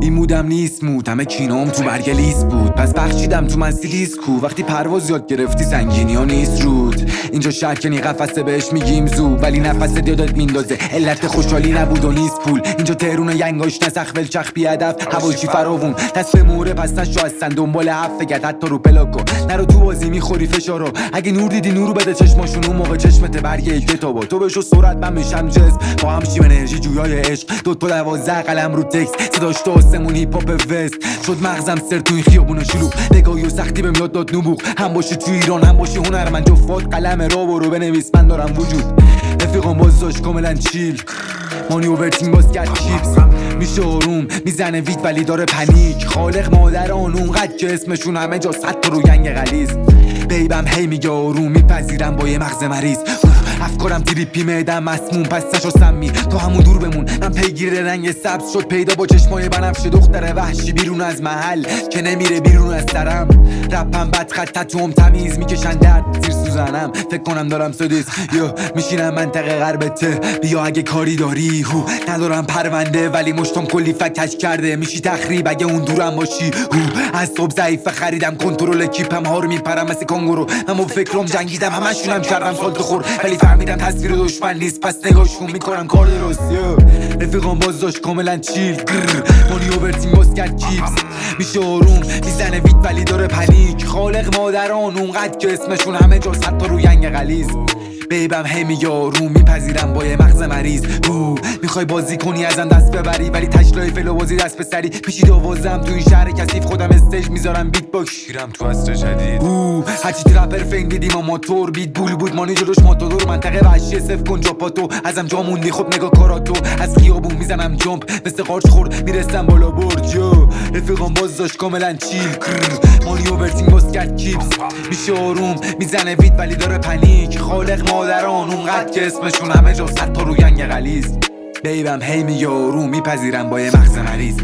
این مودم نیست مود، همه کینام تو برگ لیست بود. پس بخشیدم تو مسیلیست کو. وقتی پرواز یاد گرفتی سنگینی ها نیست رود. اینجا شرکنی قفسه بهش میگیم زو، ولی نفس دیادت میندازه علت خوشحالی نبود و نیست پول. اینجا تهرون ینگاش نسخ ولچخ بی هدف هواشی فراوون دست به موره پس نشو هستن دنبال حرف فگت حتی رو پلاکو نرو تو بازی میخوری فشارو. اگه نور دیدی نورو بده چشماشون، اون موقع چشمت برگ یک کتابو. تو بشو سرعت من میشم جسم، با هم شیم انرژی جویای عشق. 2-12 قلم رو تکس، صداش تو آسمون هیپ هاپ وست. شد مغزم سر تو این خیابون شلوغ، نگاهی و سختی بهم یاد داد نبوغ. هم باشی تو ایران هم باشی هنرمند، جفات قلم را برو بنویس من دارم وجود. رفیقم بازداشت کاملا چیل، مانی اوورتینگ باز کرد چیپس. میشه آروم میزنه وید ولی داره پنیک. خالق مادر اونقدر که اسمشون همه جا صد تا رو گنگ غلیظ. بیبم هی میگه آروم میپذیرم با یه مغز مریض. افکارم تریپی معدم مسموم پس نشو سمی تو همون دور بمون. من پیگیر رنگ سبز شد پیدا با چشمای بنفشه. دختر وحشی بیرون از محل که نمیره بیرون از سرم. رپم بد خط تتوم تمیز میکشن درد زیر سوزنم. فکر کنم دارم سدیس یا میشینم منطقه غربته. بیا اگه کاری داری هو ندارم پرونده، ولی مشتم کلی فکش کرده. میشی تخریب اگه اون دورم باشی هو. از صبح ضعیفه خریدم کنترل کیپم ها رو میپرم مثل کانگورو. من با فکرم جنگیدم همشونم کردم سالت خور، ولی فهمیدم تصویر دشمن نیست پس نگاهشون میکنم کار درست. رفیقام باز داشت کاملا چیل، مانی اوورتینگ باز کرد چیپس. میشه آروم میزنه وید ولی داره پنیک. خالق مادران اونقدر که اسمشون همه جا صد تا رو ینگ غلیظ. بیبم هی میگه آروم میپذیرم با یه مغز مریض. میخوای بازی کنی ازم دست ببری، ولی تشلای فلو بازی دست به سری. پیچید آوازم تو این شهر کثیف، خودم استیج میذارم بیت باکس. شیرم تو عصر جدید هرچی ترپر فین دیدیم موتور بیت بول بود. مانی جلوش ماتادور منطقه وحشی صف کن جاپاتو. ازم جا موندی خب نگاه کاراتو. از خیابون میزنم جامپ مثل قارچ خورد میرسم بالا برج. رفیقام باز داشت کاملا چیل، مانی اوورتینگ باز کرد چیپس. میشه آروم میزنه وید ولی داره پنیک. خالق مادران اونقدر که اسمشون همه جا صد تا رو ینگ غلیظ. بیبم هی میگه آروم میپذیرم با یه مغز مریض.